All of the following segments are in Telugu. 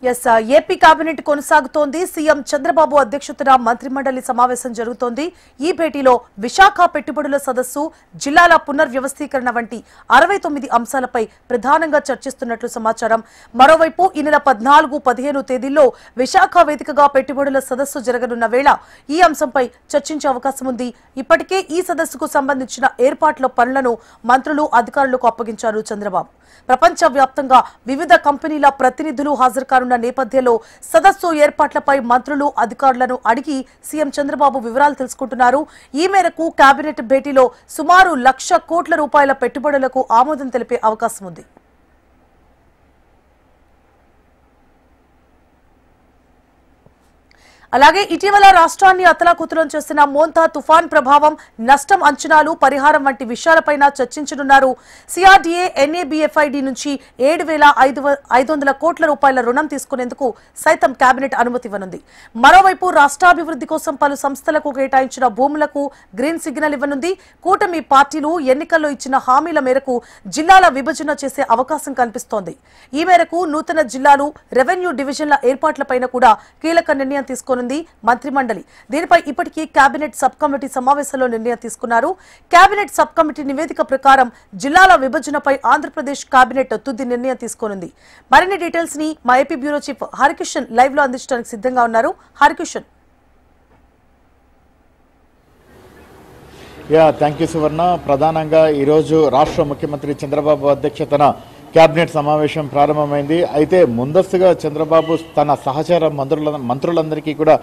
ఎస్ ఏపీ కేబినెట్ కొనసాగుతోంది. సీఎం చంద్రబాబు అధ్యక్షతన మంత్రిమండలి సమావేశం జరుగుతోంది. ఈ భేటీలో విశాఖ పెట్టుబడుల సదస్సు, జిల్లాల పునర్వ్యవస్థీకరణ వంటి 69 అంశాలపై ప్రధానంగా చర్చిస్తున్నట్లు సమాచారం. మరోవైపు ఈ నెల 14, 15 తేదీల్లో విశాఖ వేదికగా పెట్టుబడుల సదస్సు జరగనున్న వేళ ఈ అంశంపై చర్చించే అవకాశం ఉంది. ఇప్పటికే ఈ సదస్సుకు సంబంధించిన ఏర్పాట్ల పనులను మంత్రులు, అధికారులకు అప్పగించారు చంద్రబాబు. ప్రపంచ వ్యాప్తంగా వివిధ కంపెనీల ప్రతినిధులు హాజరు కానున్న నేపథ్యంలో సదస్సు ఏర్పాట్లపై మంత్రులు, అధికారులను అడిగి సీఎం చంద్రబాబు వివరాలు తెలుసుకుంటున్నారు. ఈ మేరకు కేబినెట్ భేటీలో సుమారు 1,00,000 కోట్ల రూపాయల పెట్టుబడులకు ఆమోదం తెలిపే అవకాశం ఉంది. అలాగే ఇటీవల రాష్ట్రాన్ని అతలాకుతలం చేసిన మోంతా తుఫాన్ ప్రభావం, నష్టం అంచనాలు, పరిహారం వంటి విషయాలపైన చర్చించనున్నారు. సిఆర్డీఏ, ఎన్ఏబీఎఫ్ఐడి నుంచి 7,500 కోట్ల రూపాయల రుణం తీసుకునేందుకు సైతం కేబినెట్ అనుమతి ఇవ్వనుంది. మరోవైపు రాష్ట్రాభివృద్ధి కోసం పలు సంస్థలకు కేటాయించిన భూములకు గ్రీన్ సిగ్నల్ ఇవ్వనుంది. కూటమి పార్టీలు ఎన్నికల్లో ఇచ్చిన హామీల మేరకు జిల్లాల విభజన చేసే అవకాశం కనిపిస్తోంది. ఈ మేరకు నూతన జిల్లాలు, రెవెన్యూ డివిజన్ల ఏర్పాట్లపైన కూడా కీలక నిర్ణయం తీసుకోనుంది మంత్రిమండలి. దీనిపై ఇప్పటికీ కేబినెట్ సబ్ కమిటీ సమావేశంలో నిర్ణయం తీసుకున్నారు. కేబినెట్ సబ్ కమిటీ నివేదిక ప్రకారం జిల్లాల విభజనపై ఆంధ్రప్రదేశ్ కేబినెట్ తుది నిర్ణయం తీసుకోనుంది. మరిన్ని డీటెయిల్స్ ని మా AP bureau chief Harikishan live లో అందించడానికి సిద్ధంగా ఉన్నారు. హరికిషన్. థ్యాంక్ యూ సువర్ణ. ప్రధానంగా ఈరోజు రాష్ట్ర ముఖ్యమంత్రి చంద్రబాబు అధ్యక్షతన కేబినెట్ సమావేశం ప్రారంభమైంది. అయితే ముందస్తుగా చంద్రబాబు తన సహచర మంత్రులందరికీ కూడా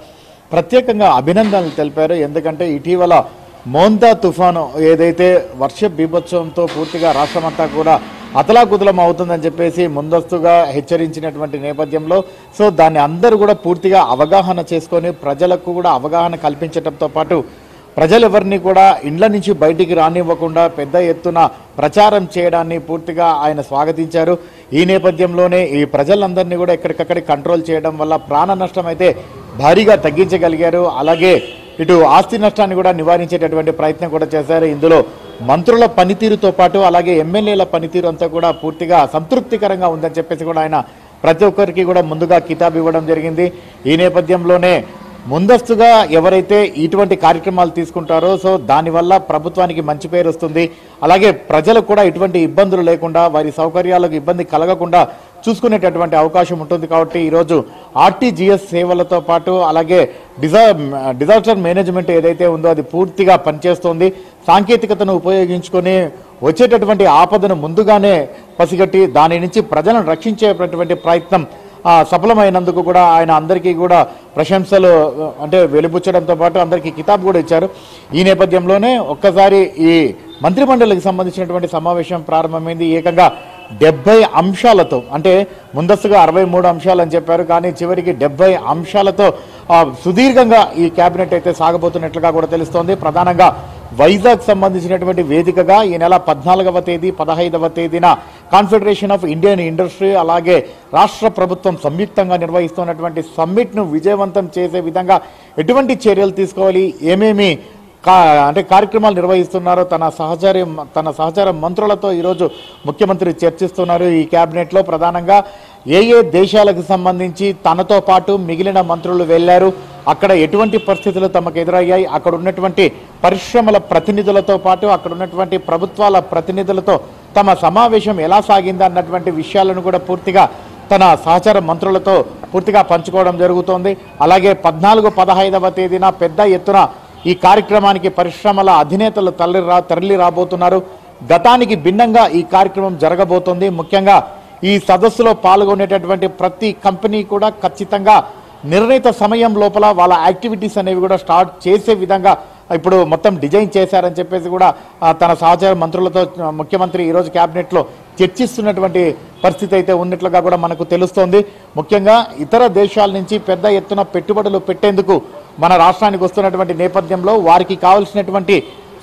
ప్రత్యేకంగా అభినందనలు తెలిపారు. ఎందుకంటే ఇటీవల మోంతా తుఫాను ఏదైతే వర్ష బీభత్సవంతో పూర్తిగా రాష్ట్రమంతా కూడా అతలాకుతలం అవుతుందని చెప్పేసి ముందస్తుగా హెచ్చరించినటువంటి నేపథ్యంలో దాన్ని అందరూ కూడా పూర్తిగా అవగాహన చేసుకొని ప్రజలకు కూడా అవగాహన కల్పించడంతో పాటు ప్రజలెవరిని కూడా ఇండ్ల నుంచి బయటికి రానివ్వకుండా పెద్ద ఎత్తున ప్రచారం చేయడాన్ని పూర్తిగా ఆయన స్వాగతించారు. ఈ నేపథ్యంలోనే ఈ ప్రజలందరినీ కూడా ఎక్కడికక్కడ కంట్రోల్ చేయడం వల్ల ప్రాణ నష్టం అయితే భారీగా తగ్గించగలిగారు. అలాగే ఇటు ఆస్తి నష్టాన్ని కూడా నివారించేటటువంటి ప్రయత్నం కూడా చేశారు. ఇందులో మంత్రుల పనితీరుతో పాటు అలాగే ఎమ్మెల్యేల పనితీరు అంతా కూడా పూర్తిగా సంతృప్తికరంగా ఉందని చెప్పేసి కూడా ఆయన ప్రతి ఒక్కరికి కూడా ముందుగా కితాబు ఇవ్వడం జరిగింది. ఈ నేపథ్యంలోనే ముందస్తుగా ఎవరైతే ఇటువంటి కార్యక్రమాలు తీసుకుంటారో దానివల్ల ప్రభుత్వానికి మంచి పేరు వస్తుంది. అలాగే ప్రజలకు కూడా ఎటువంటి ఇబ్బందులు లేకుండా వారి సౌకర్యాలకు ఇబ్బంది కలగకుండా చూసుకునేటటువంటి అవకాశం ఉంటుంది. కాబట్టి ఈరోజు ఆర్టీజీఎస్ సేవలతో పాటు అలాగే డిజాస్టర్ మేనేజ్మెంట్ ఏదైతే ఉందో అది పూర్తిగా పనిచేస్తుంది. సాంకేతికతను ఉపయోగించుకొని వచ్చేటటువంటి ఆపదను ముందుగానే పసిగట్టి దాని నుంచి ప్రజలను రక్షించేటటువంటి ప్రయత్నం సఫలమైనందుకు కూడా ఆయన అందరికీ కూడా ప్రశంసలు వెలిబుచ్చడంతో పాటు అందరికీ కితాబు కూడా ఇచ్చారు. ఈ నేపథ్యంలోనే ఒక్కసారి ఈ మంత్రిమండలికి సంబంధించినటువంటి సమావేశం ప్రారంభమైంది. ఏకంగా 70 అంశాలతో, ముందస్తుగా 63 అంశాలు అని చెప్పారు, కానీ చివరికి 70 అంశాలతో సుదీర్ఘంగా ఈ కేబినెట్ అయితే సాగబోతున్నట్లుగా కూడా తెలుస్తోంది. ప్రధానంగా వైజాగ్ సంబంధించినటువంటి వేదికగా ఈ నెల 14వ తేదీ, 15వ తేదీన కాన్ఫెడరేషన్ ఆఫ్ ఇండియన్ ఇండస్ట్రీ అలాగే రాష్ట్ర ప్రభుత్వం సంయుక్తంగా నిర్వహిస్తున్నటువంటి సమ్మిట్ను విజయవంతం చేసే విధంగా ఎటువంటి చర్యలు తీసుకోవాలి, ఏమేమి కార్యక్రమాలు నిర్వహిస్తున్నారో తన సహచర మంత్రులతో ఈరోజు ముఖ్యమంత్రి చర్చిస్తున్నారు. ఈ కేబినెట్లో ప్రధానంగా ఏ దేశాలకు సంబంధించి తనతో పాటు మిగిలిన మంత్రులు వెళ్లారు, అక్కడ ఎటువంటి పరిస్థితులు తమకు ఎదురయ్యాయి, అక్కడ ఉన్నటువంటి పరిశ్రమల ప్రతినిధులతో పాటు అక్కడ ఉన్నటువంటి ప్రభుత్వాల ప్రతినిధులతో తమ సమావేశం ఎలా సాగింది అన్నటువంటి విషయాలను కూడా పూర్తిగా తన సహచర మంత్రులతో పూర్తిగా పంచుకోవడం జరుగుతోంది. అలాగే 14, 15వ తేదీన పెద్ద ఎత్తున ఈ కార్యక్రమానికి పరిశ్రమల అధినేతలు తరలి రాబోతున్నారు. గతానికి భిన్నంగా ఈ కార్యక్రమం జరగబోతోంది. ముఖ్యంగా ఈ సదస్సులో పాల్గొనేటటువంటి ప్రతి కంపెనీ కూడా ఖచ్చితంగా నిర్ణీత సమయం లోపల వాళ్ళ యాక్టివిటీస్ అనేవి కూడా స్టార్ట్ చేసే విధంగా ఇప్పుడు మొత్తం డిజైన్ చేశారని చెప్పేసి కూడా తన సహచర మంత్రులతో ముఖ్యమంత్రి ఈరోజు కేబినెట్లో చర్చిస్తున్నటువంటి పరిస్థితి అయితే ఉన్నట్లుగా కూడా మనకు తెలుస్తోంది. ముఖ్యంగా ఇతర దేశాల నుంచి పెద్ద ఎత్తున పెట్టుబడులు పెట్టేందుకు మన రాష్ట్రానికి వస్తున్నటువంటి నేపథ్యంలో వారికి కావాల్సినటువంటి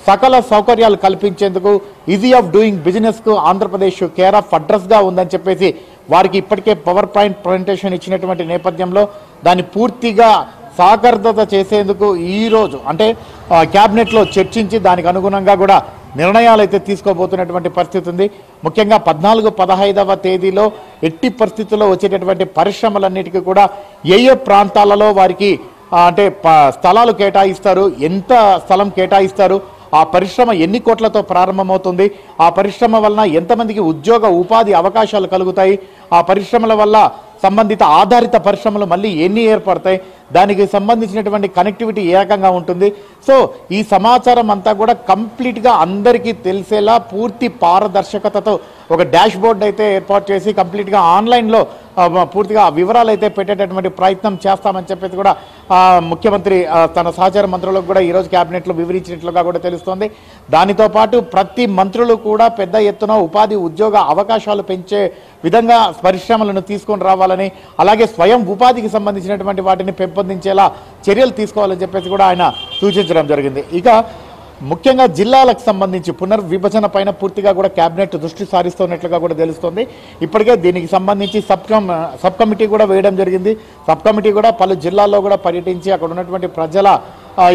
సకల సౌకర్యాలు కల్పించేందుకు easy of doing బిజినెస్కు Andhra Pradesh care of అడ్రస్గా ఉందని చెప్పేసి వారికి ఇప్పటికే పవర్ పాయింట్ ప్రజెంటేషన్ ఇచ్చినటువంటి నేపథ్యంలో దాన్ని పూర్తిగా సాకారత చేసేందుకు ఈరోజు కేబినెట్లో చర్చించి దానికి అనుగుణంగా కూడా నిర్ణయాలు అయితే తీసుకోబోతున్నటువంటి పరిస్థితి ఉంది. ముఖ్యంగా 14, 15వ తేదీలో ఎట్టి పరిస్థితుల్లో వచ్చేటటువంటి పరిశ్రమలన్నిటికీ కూడా ఏ ప్రాంతాలలో వారికి అంటే స్థలాలు కేటాయిస్తారు, ఎంత స్థలం కేటాయిస్తారు, ఆ పరిశ్రమ ఎన్ని కోట్లతో ప్రారంభమవుతుంది, ఆ పరిశ్రమ వలన ఎంతమందికి ఉద్యోగ ఉపాధి అవకాశాలు కలుగుతాయి, ఆ పరిశ్రమల వల్ల సంబంధిత ఆధారిత పరిశ్రమలు మళ్ళీ ఎన్ని ఏర్పడతాయి, దానికి సంబంధించినటువంటి కనెక్టివిటీ ఏ రకంగా ఉంటుంది. సో ఈ సమాచారం అంతా కూడా కంప్లీట్గా అందరికీ తెలిసేలా పూర్తి పారదర్శకతతో ఒక డాష్ బోర్డ్ అయితే ఏర్పాటు చేసి కంప్లీట్గా ఆన్లైన్లో పూర్తిగా వివరాలు అయితే పెట్టేటటువంటి ప్రయత్నం చేస్తామని చెప్పేసి కూడా ముఖ్యమంత్రి తన సహచార మంత్రులకు కూడా ఈరోజు క్యాబినెట్లో వివరించినట్లుగా కూడా తెలుస్తోంది. దానితో పాటు ప్రతి మంత్రులు కూడా పెద్ద ఎత్తున ఉపాధి ఉద్యోగ అవకాశాలు పెంచే విధంగా పరిశ్రమలను తీసుకొని రావాలని, అలాగే స్వయం ఉపాధికి సంబంధించినటువంటి వాటిని పెంపొందించేలా చర్యలు తీసుకోవాలని చెప్పేసి కూడా ఆయన సూచించడం జరిగింది. ఇక ముఖ్యంగా జిల్లాలకు సంబంధించి పునర్విభజన పైన పూర్తిగా కూడా కేబినెట్ దృష్టి సారిస్తున్నట్లుగా కూడా తెలుస్తోంది. ఇప్పటికే దీనికి సంబంధించి సబ్ కమిటీ కూడా వేయడం జరిగింది. సబ్ కమిటీ కూడా పలు జిల్లాల్లో కూడా పర్యటించి అక్కడ ఉన్నటువంటి ప్రజల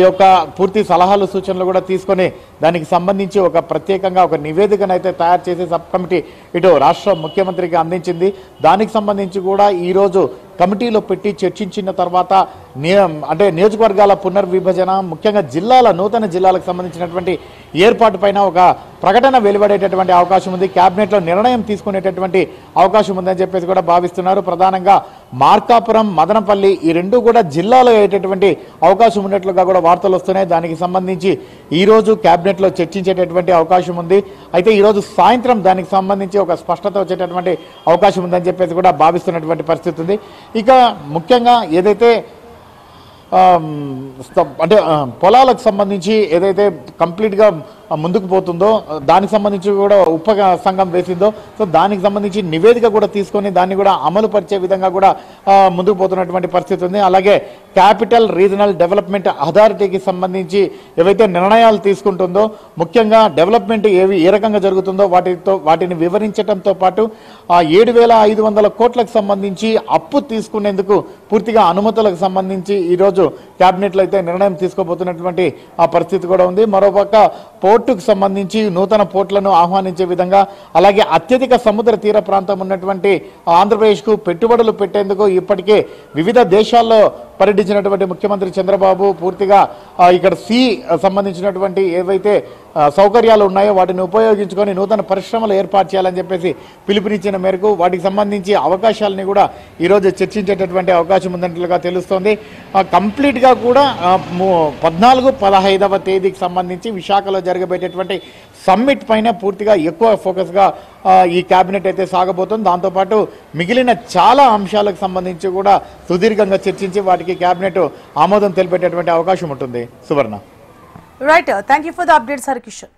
యొక్క పూర్తి సలహాలు సూచనలు కూడా తీసుకొని దానికి సంబంధించి ఒక ప్రత్యేకంగా ఒక నివేదికను అయితే తయారు చేసి సబ్ కమిటీ ఇటు రాష్ట్ర ముఖ్యమంత్రికి అందించింది. దానికి సంబంధించి కూడా ఈరోజు కమిటీలో పెట్టి చర్చించిన తర్వాత అంటే నియోజకవర్గాల పునర్విభజన, ముఖ్యంగా నూతన జిల్లాలకు సంబంధించినటువంటి ఏర్పాటు పైన ఒక ప్రకటన వెలువడేటటువంటి అవకాశం ఉంది. క్యాబినెట్లో నిర్ణయం తీసుకునేటటువంటి అవకాశం ఉందని చెప్పేసి కూడా భావిస్తున్నారు. ప్రధానంగా మార్కాపురం, మదనపల్లి ఈ రెండు కూడా జిల్లాలో అయ్యేటటువంటి అవకాశం ఉన్నట్లుగా కూడా వార్తలు వస్తున్నాయి. దానికి సంబంధించి ఈరోజు క్యాబినెట్లో చర్చించేటటువంటి అవకాశం ఉంది. అయితే ఈరోజు సాయంత్రం దానికి సంబంధించి ఒక స్పష్టత వచ్చేటటువంటి అవకాశం ఉందని చెప్పేసి కూడా భావిస్తున్నటువంటి పరిస్థితి ఉంది. ఇక ముఖ్యంగా ఏదైతే అంటే పొలాలకు సంబంధించి ఏదైతే కంప్లీట్గా ముందుకు పోతుందో దానికి సంబంధించి కూడా ఉప సంఘం వేసిందో, సో దానికి సంబంధించి నివేదిక కూడా తీసుకొని దాన్ని కూడా అమలు పరిచే విధంగా కూడా ముందుకు పోతున్నటువంటి పరిస్థితి ఉంది. అలాగే క్యాపిటల్ రీజనల్ డెవలప్మెంట్ అథారిటీకి సంబంధించి ఏవైతే నిర్ణయాలు తీసుకుంటుందో, ముఖ్యంగా డెవలప్మెంట్ ఏ రకంగా జరుగుతుందో వాటిని వివరించడంతో పాటు 7,500 కోట్లకు సంబంధించి అప్పు తీసుకునేందుకు పూర్తిగా అనుమతులకు సంబంధించి ఈరోజు క్యాబినెట్లో అయితే నిర్ణయం తీసుకోబోతున్నటువంటి ఆ పరిస్థితి కూడా ఉంది. మరోపక్క పోర్టుకు సంబంధించి నూతన పోర్టులను ఆహ్వానించే విధంగా, అలాగే అత్యధిక సముద్ర తీర ప్రాంతం ఉన్నటువంటి ఆంధ్రప్రదేశ్కు పెట్టుబడులు పెట్టేందుకు ఇప్పటికే వివిధ దేశాల్లో పర్యటించినటువంటి ముఖ్యమంత్రి చంద్రబాబు పూర్తిగా ఇక్కడ సంబంధించినటువంటి ఏవైతే సౌకర్యాలు ఉన్నాయో వాటిని ఉపయోగించుకొని నూతన పరిశ్రమలు ఏర్పాటు చేయాలని చెప్పేసి పిలుపునిచ్చిన మేరకు వాటికి సంబంధించి అవకాశాలని కూడా ఈరోజు చర్చించేటటువంటి అవకాశం ఉందన్నట్లుగా తెలుస్తోంది. కంప్లీట్గా కూడా 14, 15వ తేదీకి సంబంధించి విశాఖలో జరగబోయేటటువంటి సమ్మిట్ పైన పూర్తిగా ఎక్కువ ఫోకస్గా ఈ క్యాబినెట్ అయితే సాగబోతుంది. దాంతోపాటు మిగిలిన చాలా అంశాలకు సంబంధించి కూడా సుదీర్ఘంగా చర్చించి వాటికి క్యాబినెట్ ఆమోదం తెలిపేటటువంటి అవకాశం ఉంటుంది. Suvarna. Right, thank you for the updates Harikishan.